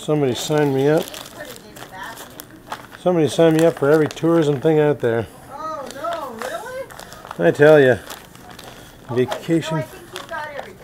Somebody signed me up. Somebody signed me up for every tourism thing out there. Oh no, really? I tell you. Vacation. No, I think you got everything.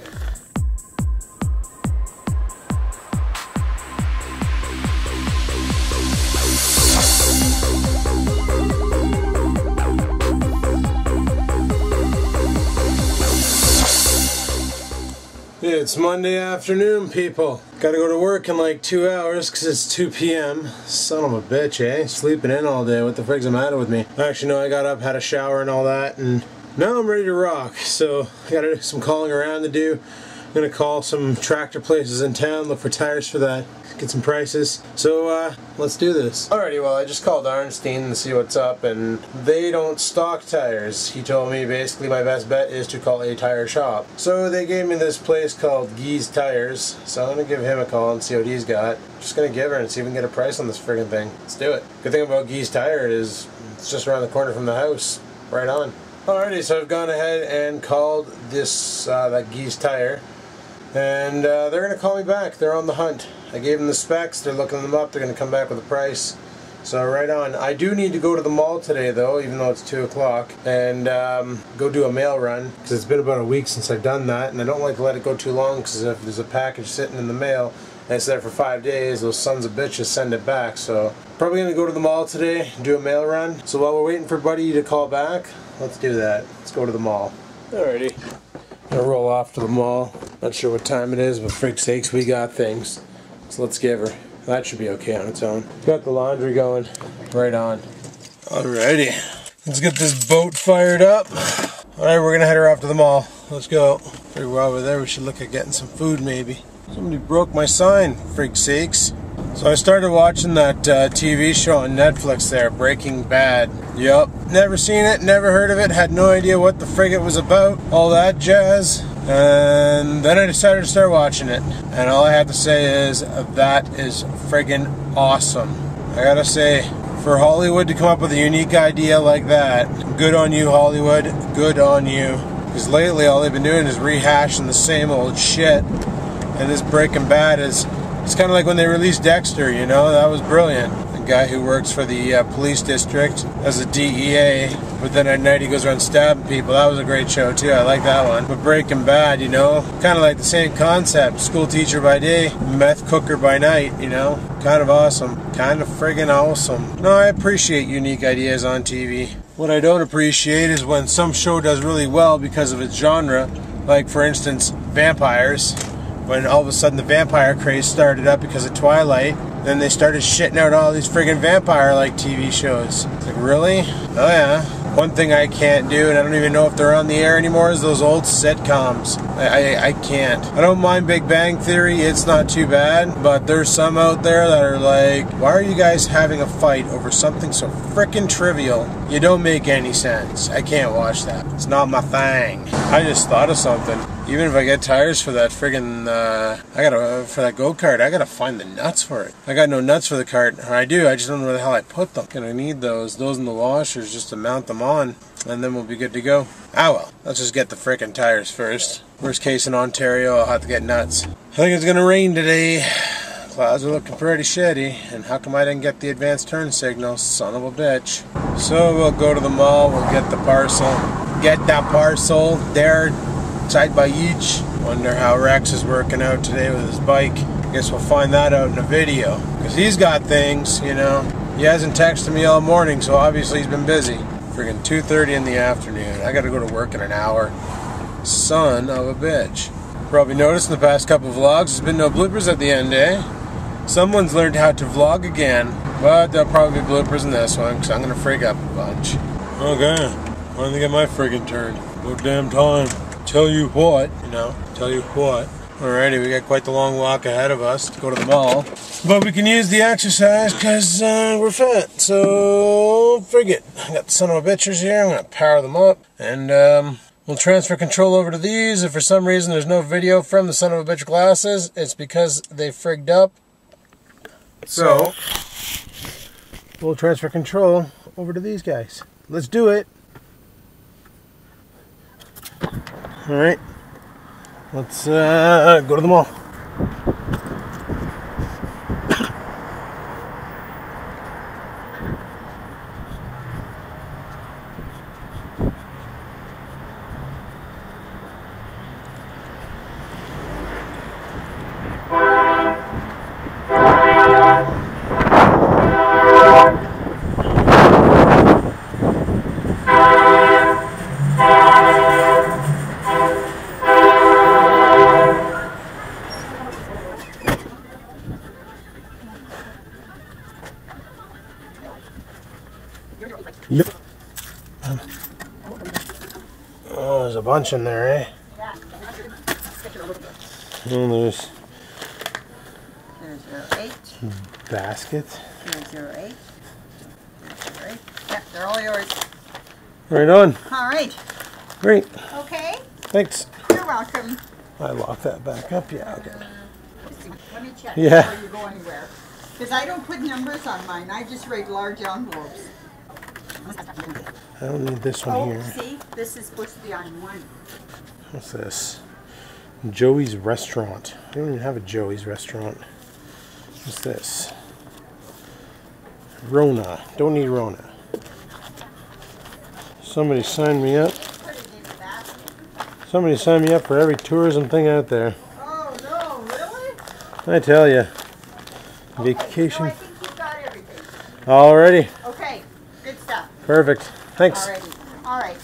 It's Monday afternoon, people. Gotta go to work in like 2 hours because it's 2 p.m. Son of a bitch, eh? Sleeping in all day. What the frig's the matter with me? Actually, no, I got up, had a shower and all that, and now I'm ready to rock. So, I gotta do some calling around to do. I'm gonna call some tractor places in town, look for tires for that, get some prices. So, let's do this. Alrighty, well, I just called Arnstein to see what's up, and they don't stock tires. He told me basically my best bet is to call a tire shop. So they gave me this place called Guy's Tires, so I'm gonna give him a call and see what he's got. Just gonna give her and see if we can get a price on this friggin' thing. Let's do it. Good thing about Guy's Tire is it's just around the corner from the house. Right on. Alrighty, so I've gone ahead and called this, that Guy's Tire. And they're going to call me back. They're on the hunt. I gave them the specs. They're looking them up. They're going to come back with a price. So right on. I do need to go to the mall today though, even though it's 2 o'clock, and go do a mail run, because it's been about a week since I've done that, and I don't like to let it go too long, because if there's a package sitting in the mail and it's there for 5 days, those sons of bitches send it back. So probably going to go to the mall today, do a mail run. So while we're waiting for Buddy to call back, let's do that. Let's go to the mall. Alrighty. Gonna roll off to the mall. Not sure what time it is, but for frick's sakes, we got things. So let's give her. That should be okay on its own. Got the laundry going. Right on. Alrighty. Let's get this boat fired up. Alright, we're gonna head her off to the mall. Let's go. Figure we're over there, we should look at getting some food maybe. Somebody broke my sign, frick's sakes. So I started watching that TV show on Netflix there, Breaking Bad. Yup. Never seen it, never heard of it, had no idea what the frig it was about, all that jazz. And then I decided to start watching it. And all I have to say is, that is friggin' awesome. I gotta say, for Hollywood to come up with a unique idea like that, good on you, Hollywood, good on you. Because lately all they've been doing is rehashing the same old shit. And this Breaking Bad is... It's kind of like when they released Dexter, you know, that was brilliant. The guy who works for the police district as a DEA, but then at night he goes around stabbing people. That was a great show too, I like that one. But Breaking Bad, you know, kind of like the same concept. School teacher by day, meth cooker by night, you know. Kind of awesome. Kind of friggin' awesome. No, I appreciate unique ideas on TV. What I don't appreciate is when some show does really well because of its genre, like for instance, vampires. When all of a sudden the vampire craze started up because of Twilight, then they started shitting out all these friggin' vampire-like TV shows. It's like, really? Oh yeah. One thing I can't do, and I don't even know if they're on the air anymore, is those old sitcoms. I can't. I don't mind Big Bang Theory, it's not too bad, but there's some out there that are like, why are you guys having a fight over something so frickin' trivial? You don't make any sense. I can't watch that. It's not my thing. I just thought of something. Even if I get tires for that friggin', for that go-kart, I gotta find the nuts for it. I got no nuts for the cart. Or I do, I just don't know where the hell I put them. Gonna need those in the washers just to mount them on, and then we'll be good to go. Ah well, let's just get the frickin' tires first. Worst case in Ontario, I'll have to get nuts. I think it's gonna rain today. Clouds are looking pretty shitty, and how come I didn't get the advanced turn signal? Son of a bitch. So we'll go to the mall, we'll get the parcel. Get that parcel there. Side by each. Wonder how Rex is working out today with his bike. Guess we'll find that out in a video. Because he's got things, you know. He hasn't texted me all morning, so obviously he's been busy. Friggin' 2:30 in the afternoon. I gotta go to work in an hour. Son of a bitch. Probably noticed in the past couple of vlogs, there's been no bloopers at the end, eh? Someone's learned how to vlog again. But there'll probably be bloopers in this one, because I'm gonna frig up a bunch. Okay. Why don't they get my friggin' turn? About damn time. Tell you what, you know, tell you what. Alrighty, we got quite the long walk ahead of us to go to the mall. But we can use the exercise because we're fat, so frig it. I got the son of a bitchers here, I'm going to power them up. And we'll transfer control over to these. If for some reason there's no video from the son of a bitch glasses, it's because they frigged up. So, we'll transfer control over to these guys. Let's do it. Alright, let's go to the mall. bunch in there, eh? Yeah. And there's 08. basket. Here's 08. Here's 08. Yep, they're all yours. Right on. All right. Great. Okay. Thanks. You're welcome. I lock that back up. Yeah, okay. Let me check Yeah. before you go anywhere. Because I don't put numbers on mine. I just write large envelopes. I don't need this one Oh, here. see? This is supposed to be on one. What's this? Joey's Restaurant. I don't even have a Joey's Restaurant. What's this? Rona. Don't need Rona. Somebody sign me up. Put it in the basket. Somebody sign me up for every tourism thing out there. Oh, no, really? I tell you. Okay, Vacation. so I think you've got everything. Alrighty. Okay, good stuff. Perfect. Thanks. Alrighty. All right.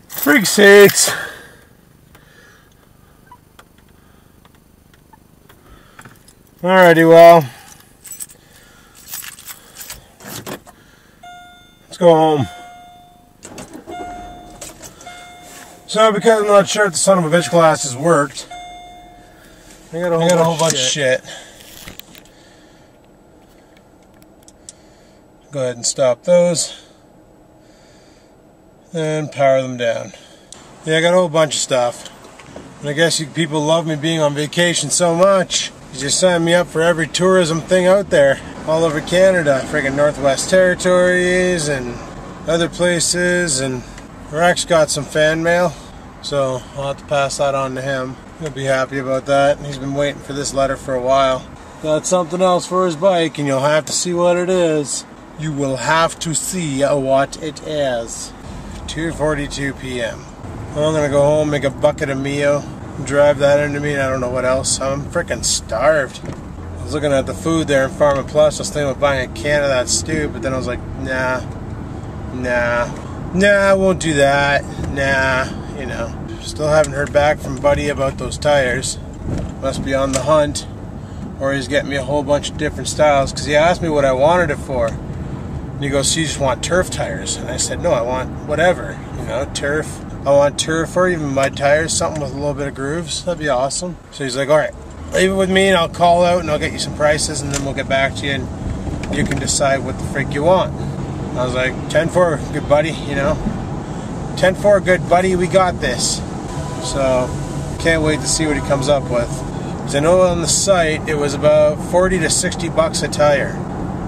Frig sakes. Alrighty, well. Let's go home. So, because I'm not sure if the son of a bitch glasses worked, I got a whole bunch of shit. Go ahead and stop those. And power them down. Yeah, I got a whole bunch of stuff. And I guess you people love me being on vacation so much. You just sign me up for every tourism thing out there. All over Canada. Friggin' Northwest Territories and other places. And Rex got some fan mail. So I'll have to pass that on to him. He'll be happy about that. He's been waiting for this letter for a while. Got something else for his bike and you'll have to see what it is. You will have to see what it is. 2:42 p.m. Well, I'm gonna go home, make a bucket of Mio, drive that into me, and I don't know what else. I'm freaking starved. I was looking at the food there in Pharma Plus. I was thinking about buying a can of that stew, but then I was like, nah, I won't do that. Nah, you know. Still haven't heard back from Buddy about those tires. Must be on the hunt, or he's getting me a whole bunch of different styles. Because he asked me what I wanted it for. And he goes, so you just want turf tires? And I said, no, I want whatever, you know, turf. I want turf or even mud tires, something with a little bit of grooves. That'd be awesome. So he's like, all right, leave it with me and I'll call out and I'll get you some prices and then we'll get back to you and you can decide what the frick you want. I was like, 10-4, good buddy, you know. 10-4, good buddy, we got this. So, can't wait to see what he comes up with. Because I know on the site it was about 40 to 60 bucks a tire.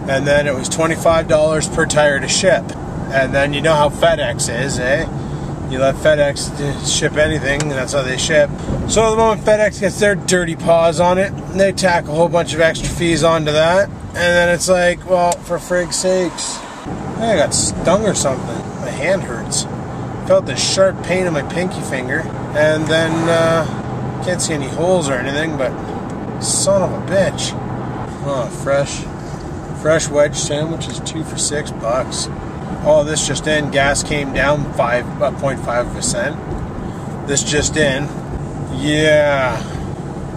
And then it was $25 per tire to ship. And then you know how FedEx is, eh? You let FedEx ship anything, and that's how they ship. So the moment FedEx gets their dirty paws on it, they tack a whole bunch of extra fees onto that. And then it's like, well, for frig's sakes. I got stung or something. My hand hurts. Felt this sharp pain in my pinky finger. And then, can't see any holes or anything, but son of a bitch. Oh, fresh wedge sandwich is 2 for $6. Oh, this just in, gas came down 0.5%. This just in. Yeah,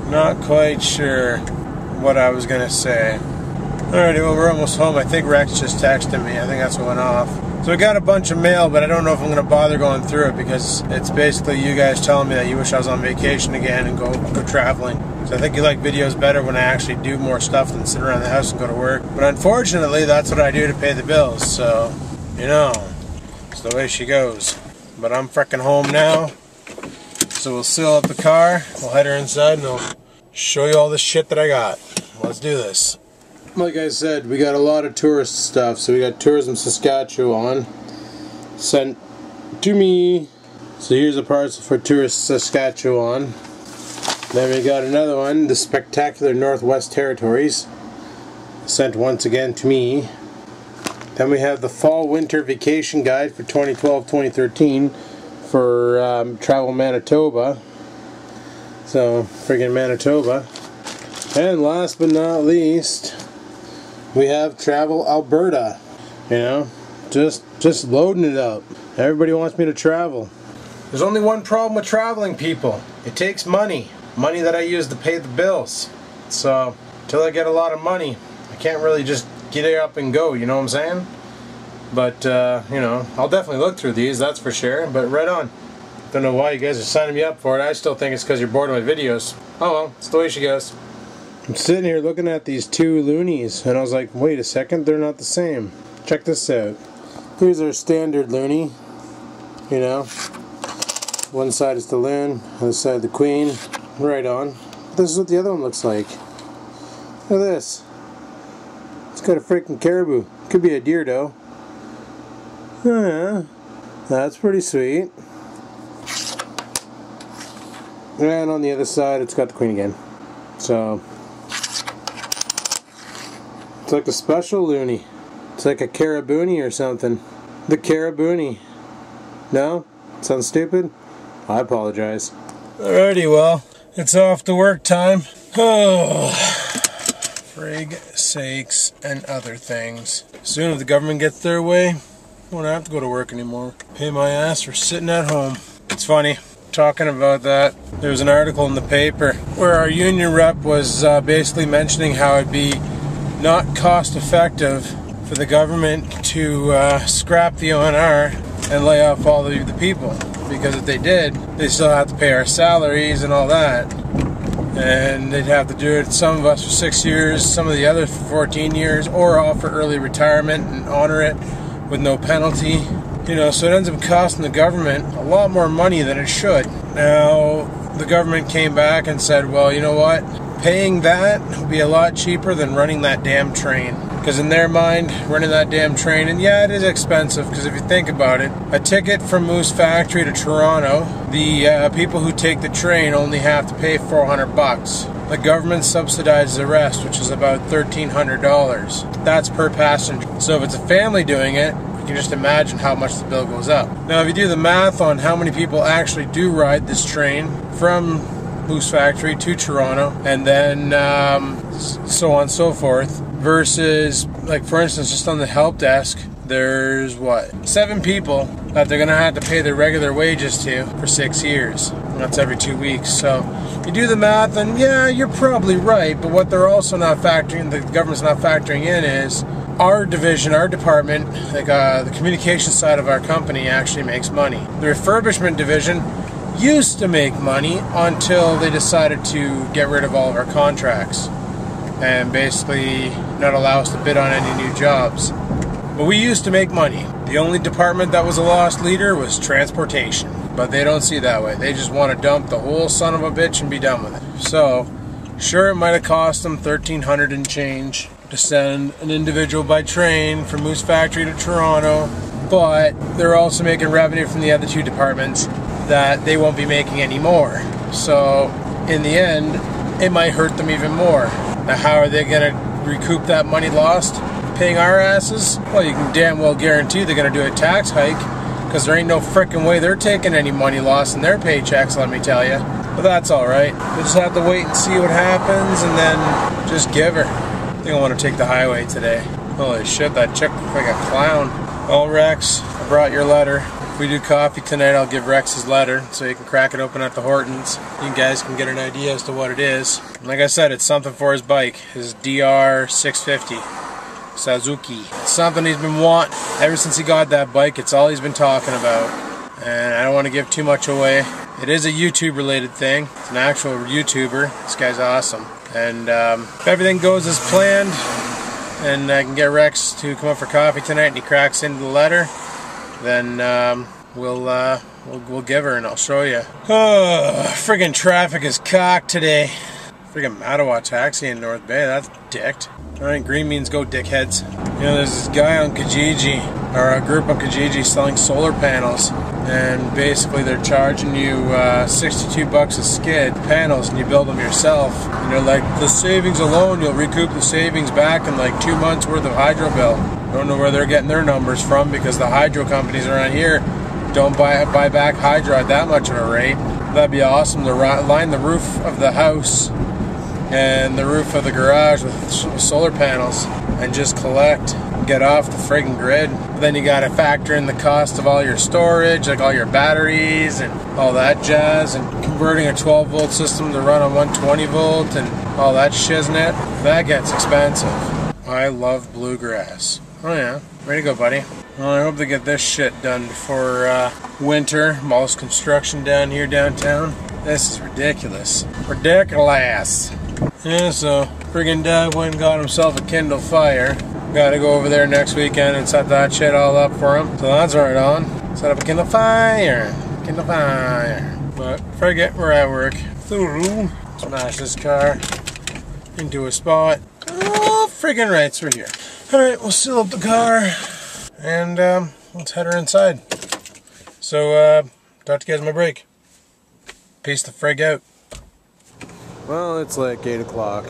not quite sure what I was gonna say. Alrighty, well, we're almost home. I think Rex just texted me. I think that's what went off. So we got a bunch of mail, but I don't know if I'm gonna bother going through it because it's basically you guys telling me that you wish I was on vacation again and go traveling. So I think you like videos better when I actually do more stuff than sit around the house and go to work. But unfortunately, that's what I do to pay the bills. So, you know, it's the way she goes. But I'm frickin' home now. So we'll seal up the car. We'll head her inside and I'll show you all the shit that I got. Let's do this. Like I said, we got a lot of tourist stuff. So we got Tourism Saskatchewan sent to me. So here's a parcel for tourist Saskatchewan. Then we got another one, the spectacular Northwest Territories, sent once again to me. Then we have the fall winter vacation guide for 2012-2013 for Travel Manitoba. So friggin' Manitoba. And last but not least, we have Travel Alberta. You know, just loading it up. Everybody wants me to travel. There's only one problem with traveling, people. It takes money. Money that I use to pay the bills. So until I get a lot of money, I can't really just get it up and go, you know what I'm saying? But you know, I'll definitely look through these, that's for sure. But right on. Don't know why you guys are signing me up for it. I still think it's because you're bored of my videos. Oh well, it's the way she goes. I'm sitting here looking at these two loonies, and I was like, wait a second, they're not the same. Check this out. Here's our standard loonie. You know, one side is the loon, other side the queen. Right on. This is what the other one looks like. Look at this. It's got a freaking caribou. Could be a deer though. Yeah, that's pretty sweet. And on the other side, it's got the queen again. So it's like a special loony. It's like a cariboonie or something. The cariboonie. No? Sounds stupid? I apologize. Alrighty, well, it's off to work time. Oh, frig sakes and other things. Soon as the government gets their way, I won't have to go to work anymore. Pay my ass for sitting at home. It's funny, talking about that, there was an article in the paper where our union rep was basically mentioning how it'd be not cost effective for the government to scrap the ONR and lay off all the people. Because if they did, they still have to pay our salaries and all that. And they'd have to do it, some of us for 6 years, some of the other for 14 years, or offer early retirement and honor it with no penalty. You know, so it ends up costing the government a lot more money than it should. Now, the government came back and said, well, you know what? Paying that would be a lot cheaper than running that damn train. Because in their mind, running that damn train, and yeah, it is expensive, because if you think about it, a ticket from Moose Factory to Toronto, the people who take the train only have to pay $400. The government subsidizes the rest, which is about $1,300. That's per passenger. So if it's a family doing it, you can just imagine how much the bill goes up. Now, if you do the math on how many people actually do ride this train from Moose Factory to Toronto, and then so on and so forth, versus, like for instance, just on the help desk, there's what, 7 people that they're gonna have to pay their regular wages to for 6 years. And that's every 2 weeks. So you do the math, and yeah, you're probably right. But what they're also not factoring, the government's not factoring in, is our division, our department, like the communication side of our company, actually makes money. The refurbishment division used to make money until they decided to get rid of all of our contracts and basically not allow us to bid on any new jobs. But we used to make money. The only department that was a lost leader was transportation. But they don't see it that way. They just want to dump the whole son of a bitch and be done with it. So, sure, it might have cost them $1,300 and change to send an individual by train from Moose Factory to Toronto, but they're also making revenue from the other 2 departments that they won't be making anymore. So, in the end, it might hurt them even more. Now, how are they going to recoup that money lost? Paying our asses? Well, you can damn well guarantee they're going to do a tax hike, because there ain't no frickin' way they're taking any money lost in their paychecks, let me tell you. But that's alright. We'll just have to wait and see what happens, and then just give her. I think I want to take the highway today. Holy shit, that chick looked like a clown. Well, Rex, I brought your letter. If we do coffee tonight, I'll give Rex his letter so you can crack it open at the Hortons. You guys can get an idea as to what it is. And like I said, it's something for his bike, his DR650 Suzuki. It's something he's been wanting ever since he got that bike. It's all he's been talking about. And I don't want to give too much away. It is a YouTube related thing. It's an actual YouTuber. This guy's awesome. And if everything goes as planned, and I can get Rex to come up for coffee tonight and he cracks into the letter, then we'll give her and I'll show you. Oh, friggin' traffic is cocked today. Friggin' Mattawa taxi in North Bay, that's dicked. Alright, green means go, dickheads. You know, there's this guy on Kijiji, or a group on Kijiji selling solar panels. and basically they're charging you 62 bucks a skid panels, and you build them yourself. And they're like, the savings alone, you'll recoup the savings back in like 2 months worth of hydro bill. Don't know where they're getting their numbers from, because the hydro companies around here don't buy back hydro at that much of a rate. That'd be awesome to line the roof of the house and the roof of the garage with solar panels and just collect, get off the friggin' grid. But then you gotta factor in the cost of all your storage, like all your batteries and all that jazz, and converting a 12 volt system to run on 120 volt and all that shiznit. That gets expensive. I love bluegrass. Oh yeah, ready to go, buddy. Well, I hope they get this shit done before winter. Most construction down here downtown. This is ridiculous. Ridiculous. Yeah, so friggin' Doug went and got himself a Kindle Fire. Gotta go over there next weekend and set that shit all up for him. So that's right on. Set up a Kindle Fire. Kindle Fire. But forget we're at work. Smash this car into a spot. Oh, friggin' rights, we're here. Alright, we'll seal up the car and let's head her inside. So, talk to you guys on my break. Peace the frig out. Well, it's like 8 o'clock,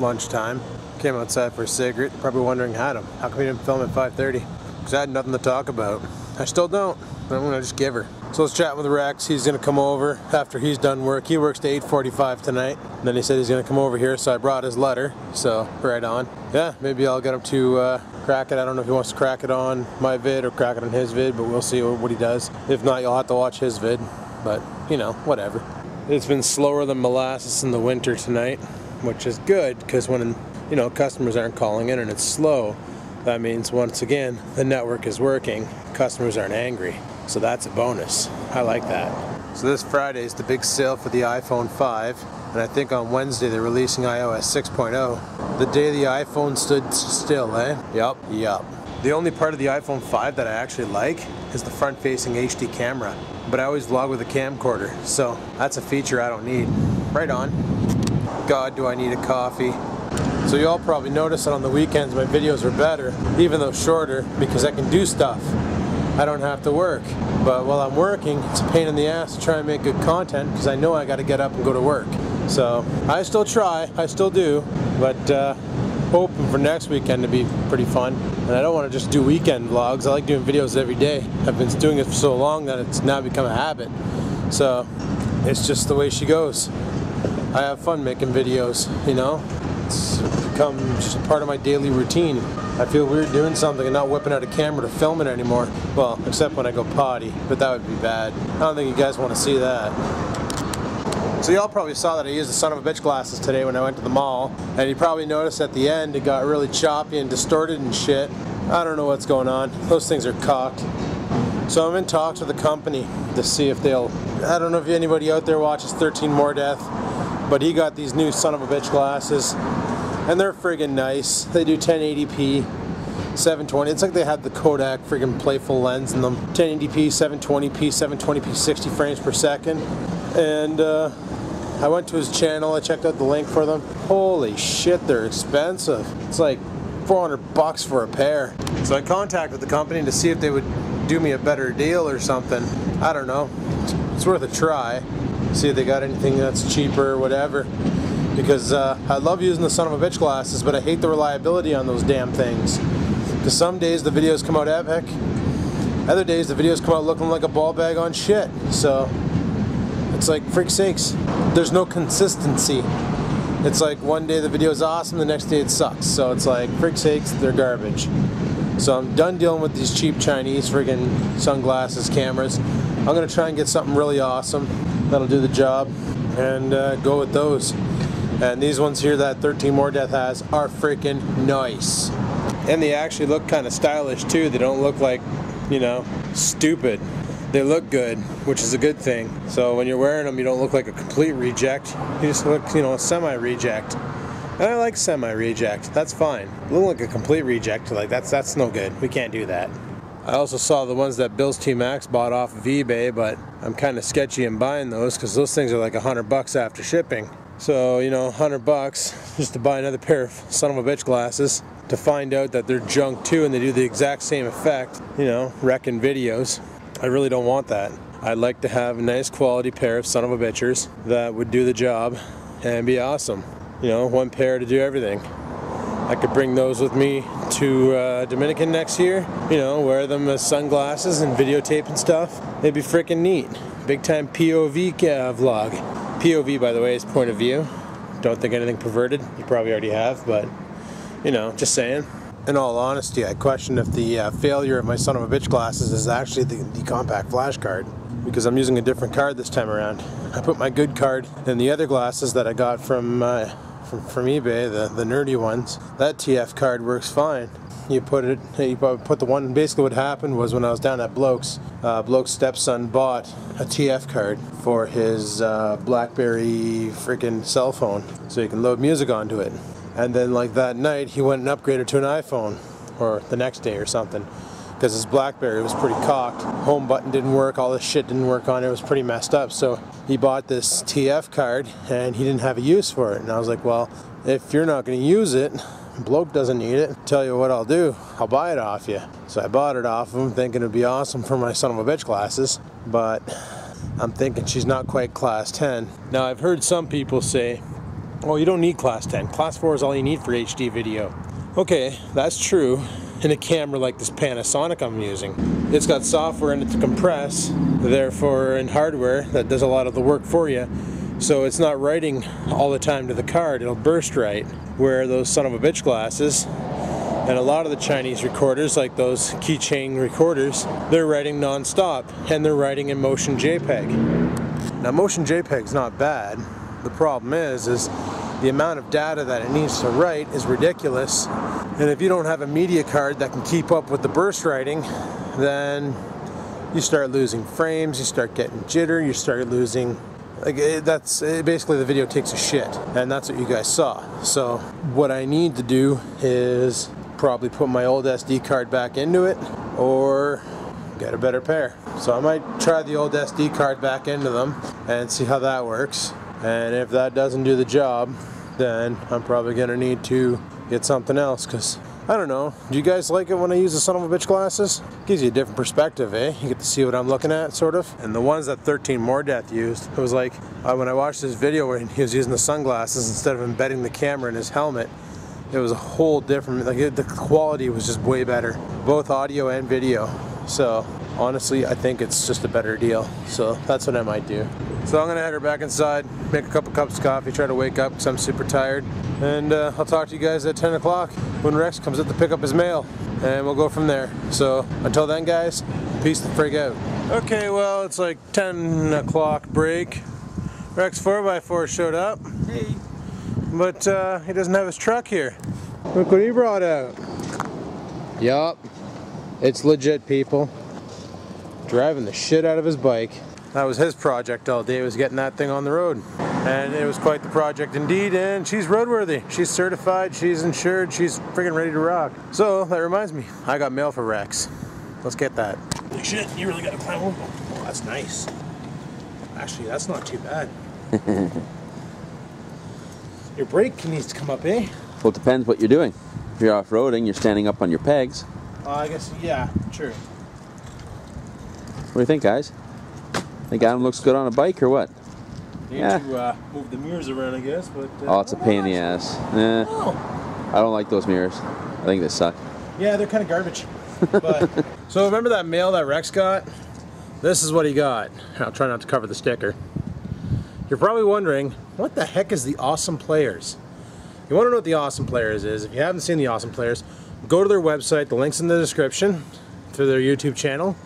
lunchtime. Came outside for a cigarette. Probably wondering, how come we didn't film at 5:30? Because I had nothing to talk about. I still don't. I'm gonna just give her. So let's chat with Rex. He's gonna come over after he's done work. He works to 8:45 tonight. And then he said he's gonna come over here, so I brought his letter. So, right on. Yeah, maybe I'll get him to crack it. I don't know if he wants to crack it on my vid or crack it on his vid, but we'll see what he does. If not, you'll have to watch his vid. But, you know, whatever. It's been slower than molasses in the winter tonight, which is good, because when, you know, customers aren't calling in and it's slow, that means once again the network is working, customers aren't angry, so that's a bonus. I like that. So this Friday is the big sale for the iPhone 5, and I think on Wednesday they're releasing iOS 6.0. The day the iPhone stood still, eh? Yup. The only part of the iPhone 5 that I actually like is the front-facing HD camera, but I always vlog with a camcorder, so that's a feature I don't need. Right on. God, do I need a coffee. So you all probably noticed that on the weekends my videos are better, even though shorter, because I can do stuff. I don't have to work. But while I'm working, it's a pain in the ass to try and make good content, because I know I gotta get up and go to work. So I still try, I still do, but hoping for next weekend to be pretty fun. And I don't want to just do weekend vlogs. I like doing videos every day. I've been doing it for so long that it's now become a habit. So it's just the way she goes. I have fun making videos, you know? It's become just a part of my daily routine. I feel weird doing something and not whipping out a camera to film it anymore. Well, except when I go potty, but that would be bad. I don't think you guys want to see that. So y'all probably saw that I used the son of a bitch glasses today when I went to the mall, and you probably noticed at the end it got really choppy and distorted and shit. I don't know what's going on. Those things are cocked. So I'm in talks with the company to see if they'll, I don't know if anybody out there watches 13 More Death, but he got these new son of a bitch glasses, and they're friggin' nice. They do 1080p, 720. It's like they had the Kodak friggin' playful lens in them. 1080p, 720p, 720p, 60 frames per second. And I went to his channel, I checked out the link for them. Holy shit, they're expensive. It's like 400 bucks for a pair. So I contacted the company to see if they would do me a better deal or something. I don't know. It's worth a try. See if they got anything that's cheaper or whatever. Because I love using the son of a bitch glasses, but I hate the reliability on those damn things. Because some days the videos come out epic. Other days the videos come out looking like a ball bag on shit. So it's like, freak sakes, there's no consistency. It's like one day the video's awesome, the next day it sucks. So it's like, freak sakes, they're garbage. So I'm done dealing with these cheap Chinese friggin' sunglasses, cameras. I'm gonna try and get something really awesome that'll do the job and go with those. And these ones here that 13 More Death has are freaking nice. And they actually look kind of stylish too. They don't look like, you know, stupid. They look good, which is a good thing. So when you're wearing them, you don't look like a complete reject. You just look, you know, a semi-reject. And I like semi-reject. That's fine. Look like a complete reject, like that's no good. We can't do that. I also saw the ones that Bill's T-Max bought off of eBay, but I'm kind of sketchy in buying those because those things are like 100 bucks after shipping. So, you know, 100 bucks just to buy another pair of son of a bitch glasses, to find out that they're junk too and they do the exact same effect, you know, wrecking videos. I really don't want that. I'd like to have a nice quality pair of son of a bitchers that would do the job and be awesome. You know, one pair to do everything. I could bring those with me to Dominican next year, you know, wear them as sunglasses and videotape and stuff. It'd be freaking neat. Big time POV vlog. POV, by the way, is point of view. Don't think anything perverted. You probably already have, but, you know, just saying. In all honesty, I question if the failure of my son of a bitch glasses is actually the compact flash card, because I'm using a different card this time around. I put my good card in the other glasses that I got from eBay, the nerdy ones. That TF card works fine. You put the one, basically what happened was when I was down at Bloke's, Bloke's stepson bought a TF card for his BlackBerry freaking cell phone, so you can load music onto it. And then like that night, he went and upgraded to an iPhone, or the next day or something, because his BlackBerry was pretty cocked. Home button didn't work, all this shit didn't work on it, it was pretty messed up. So he bought this TF card and he didn't have a use for it. And I was like, well, if you're not going to use it, Bloke doesn't need it, tell you what I'll do, I'll buy it off you. So I bought it off him thinking it'd be awesome for my son of a bitch glasses, but I'm thinking she's not quite class 10. Now I've heard some people say, oh, you don't need class 10. Class 4 is all you need for HD video. Okay, that's true in a camera like this Panasonic I'm using. It's got software in it to compress, therefore, and hardware that does a lot of the work for you. So it's not writing all the time to the card, it'll burst write. Where those son of a bitch glasses, and a lot of the Chinese recorders, like those keychain recorders, they're writing non-stop, and they're writing in motion JPEG. Now motion JPEG's not bad. The problem is the amount of data that it needs to write is ridiculous. And if you don't have a media card that can keep up with the burst writing, then you start losing frames, you start getting jitter, you start losing, basically the video takes a shit, and that's what you guys saw. So what I need to do is probably put my old SD card back into it, or get a better pair. So I might try the old SD card back into them and see how that works. And if that doesn't do the job, then I'm probably gonna need to get something else, because I don't know, do you guys like it when I use the son of a bitch glasses? Gives you a different perspective, eh? You get to see what I'm looking at, sort of. And the ones that 13 More Death used, it was like, when I watched this video where he was using the sunglasses instead of embedding the camera in his helmet, it was a whole different, the quality was just way better, both audio and video. So honestly, I think it's just a better deal. So that's what I might do. So I'm gonna head her back inside, make a couple cups of coffee, try to wake up because I'm super tired. And I'll talk to you guys at 10 o'clock when Rex comes up to pick up his mail. And we'll go from there. So until then, guys, peace the frig out. Okay, well, it's like 10 o'clock break. Rex 4x4 showed up. Hey. But he doesn't have his truck here. Look what he brought out. Yup. It's legit, people. Driving the shit out of his bike. That was his project all day, was getting that thing on the road. And it was quite the project indeed, and she's roadworthy. She's certified, she's insured, she's freaking ready to rock. So, that reminds me, I got mail for Rex. Let's get that. Holy shit, you really gotta climb over. Oh, that's nice. Actually, that's not too bad. Your brake needs to come up, eh? Well, it depends what you're doing. If you're off-roading, you're standing up on your pegs. I guess, yeah, true. What do you think, guys? Think Adam looks good on a bike or what? Need to move the mirrors around, I guess, but... oh, it's a pain in the ass. I don't like those mirrors. I think they suck. Yeah, they're kind of garbage. But so remember that mail that Rex got? This is what he got. I'll try not to cover the sticker. You're probably wondering, what the heck is the Awesome Players? You want to know what the Awesome Players is? If you haven't seen the Awesome Players, go to their website. The link's in the description to their YouTube channel.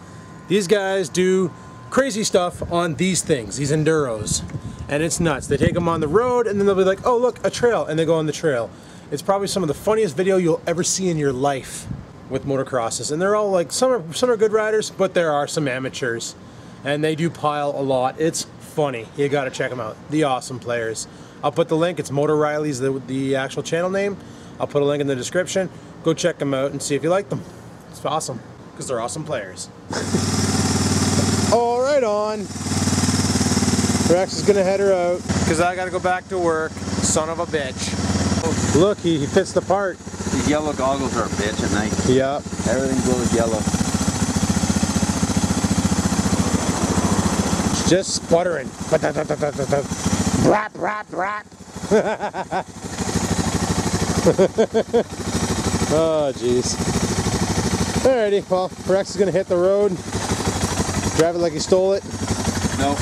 These guys do crazy stuff on these things, these enduros, and it's nuts. They take them on the road and then they'll be like, oh look, a trail, and they go on the trail. It's probably some of the funniest video you'll ever see in your life with motocrosses, and they're all like, some are good riders, but there are some amateurs, and they do pile a lot. It's funny. You gotta check them out. The Awesome Players. I'll put the link. It's Motor Riley's the actual channel name. I'll put a link in the description. Go check them out and see if you like them. It's awesome because they're awesome players. All right, on. Rex is gonna head her out because I gotta go back to work. Son of a bitch. Look, he fits the part. These yellow goggles are a bitch at night. Yep. Everything goes yellow. Just sputtering. Rap, rap, rap. Oh, jeez. Alrighty, well, Rex is gonna hit the road. Drive it like he stole it. No.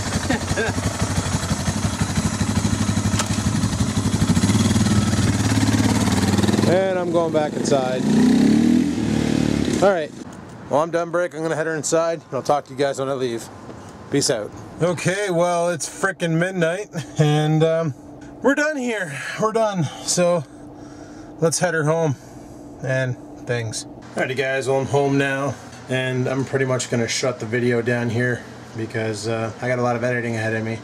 And I'm going back inside. Alright. Well, I'm done break. I'm gonna head her inside, and I'll talk to you guys when I leave. Peace out. Okay, well, it's frickin' midnight, and we're done here. We're done. So let's head her home and things. Alrighty guys, well, I'm home now, and I'm pretty much gonna shut the video down here because I got a lot of editing ahead of me.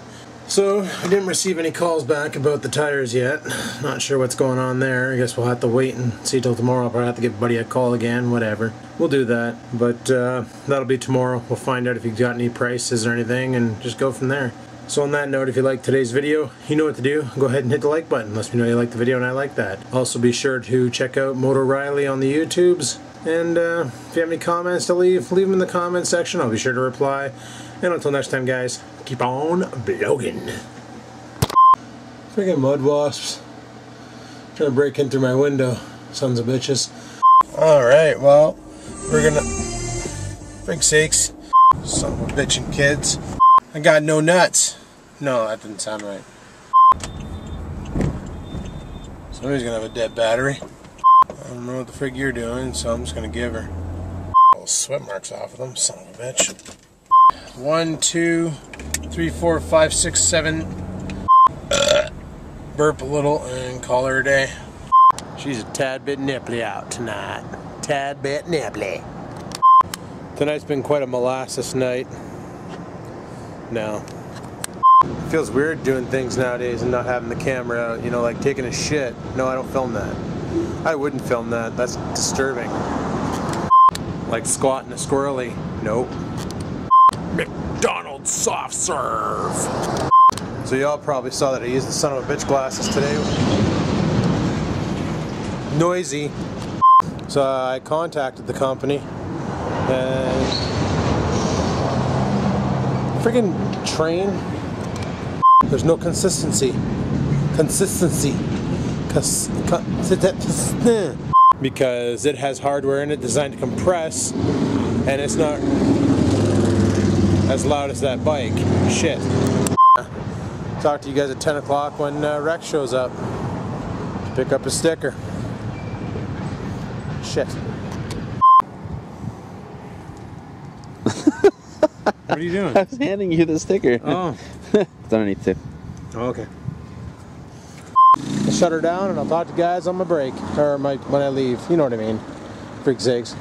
So I didn't receive any calls back about the tires yet. Not sure what's going on there. I guess we'll have to wait and see till tomorrow. I'll probably have to give Buddy a call again, whatever. We'll do that, but that'll be tomorrow. We'll find out if he's got any prices or anything and just go from there. So on that note, if you liked today's video, you know what to do. Go ahead and hit the like button. Let me know you like the video and I like that. Also be sure to check out Moto Riley on the YouTubes. And if you have any comments to leave them in the comment section. I'll be sure to reply. And until next time, guys, keep on vlogging. Freaking mud wasps. Trying to break in through my window. Sons of bitches. Alright, well, we're gonna... Frig sakes. Son of a bitchin' kids. I got no nuts. No, that didn't sound right. Somebody's gonna have a dead battery. I don't know what the frig you're doing, so I'm just gonna give her. Little sweat marks off of them, son of a bitch. 1, 2, 3, 4, 5, 6, 7. Burp a little and call her a day. She's a tad bit nipply out tonight. Tad bit nipply. Tonight's been quite a molasses night. No. It feels weird doing things nowadays and not having the camera out, you know, like taking a shit. No, I don't film that. I wouldn't film that. That's disturbing. Like squatting a squirrely. Nope. McDonald's soft serve. So y'all probably saw that I used the son of a bitch glasses today. Noisy. So I contacted the company and friggin' train. There's no consistency. Because it has hardware in it designed to compress, and it's not as loud as that bike. Shit. Talk to you guys at 10 o'clock when Rex shows up to pick up a sticker. Shit. What are you doing? I was handing you the sticker. Oh. It's underneath too. Oh, okay. I'll shut her down and I'll talk to you guys on my break. Or when I leave. You know what I mean. Freak zigs.